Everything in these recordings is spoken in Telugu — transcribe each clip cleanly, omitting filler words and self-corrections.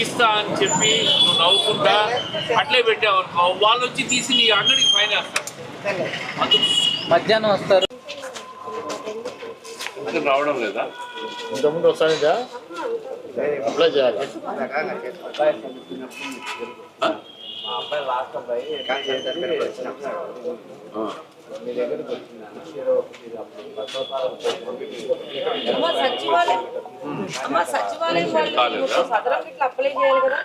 తీస్తా అని చెప్పి నువ్వు నవ్వుకుంటా అట్లే పెట్టావు అనుకో, వాళ్ళు వచ్చి తీసి నీ అంగడికి ఫైన్ వేస్తారు. అందుకు మధ్యాహ్నం వస్తారు. అందుకు రావడం లేదా? ఇంతకుముందు వస్తానిదా అప్లై చేయాలి. సచివాలయం సదరం ఇట్లా అప్లై చేయాలి కదా.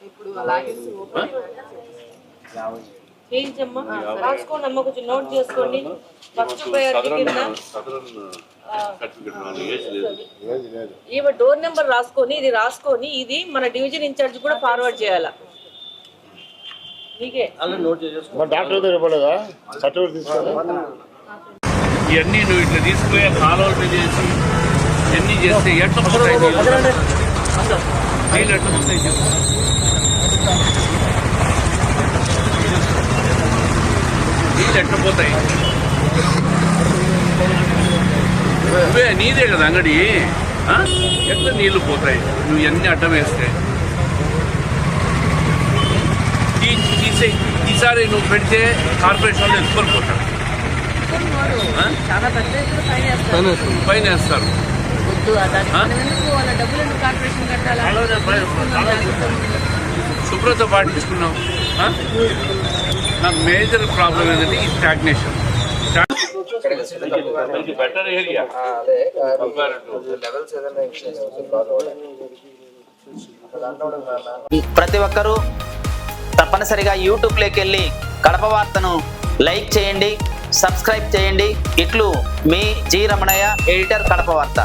ఇప్పుడు అలాగే చేయించమ్మా, రాసుకోండి అమ్మ, కొంచెం నోట్ చేసుకోండి. ఫస్ట్ ప్రయారిటీ కింద ఈమె డోర్ నెంబర్ రాసుకొని ఇది రాసుకొని ఇది మన డివిజన్ ఇన్ఛార్జ్ కూడా ఫార్వర్డ్ చేయాలా. నీకే డాక్టర్ దగ్గర పడదా సర్టిఫికేట్ తీసుకోవాలి. ఇవన్నీ నువ్వు ఇట్లా తీసుకుపోయే కాలువలు మీద చేసి ఎన్ని చేస్తే ఎట్లా పోతాయి నీళ్ళు? ఎట్లా పోతాయి? నీళ్ళు ఎట్లా పోతాయి? నువ్వే నీదే కదా అంగడి, ఎట్లా నీళ్లు పోతాయి నువ్వు ఎన్ని అడ్డం వేస్తే? ఈసారి నువ్వు పెడితే కార్పొరేషన్ వాళ్ళు ఎత్తుకొని పోతారు, ఫైన్ వేస్తారు. శుభ్రత పాటించుకున్నావు. నాకు మేజర్ ప్రాబ్లం ఏంటంటే ఈ స్టాగ్నేషన్. బెటర్ ఏరియా ప్రతి ఒక్కరూ తప్పనిసరిగా యూట్యూబ్లోకి వెళ్ళి కడప వార్తను లైక్ చేయండి, సబ్స్క్రైబ్ చేయండి. ఇట్లు మీ జి రమణయ్య, ఎడిటర్, కడప వార్త.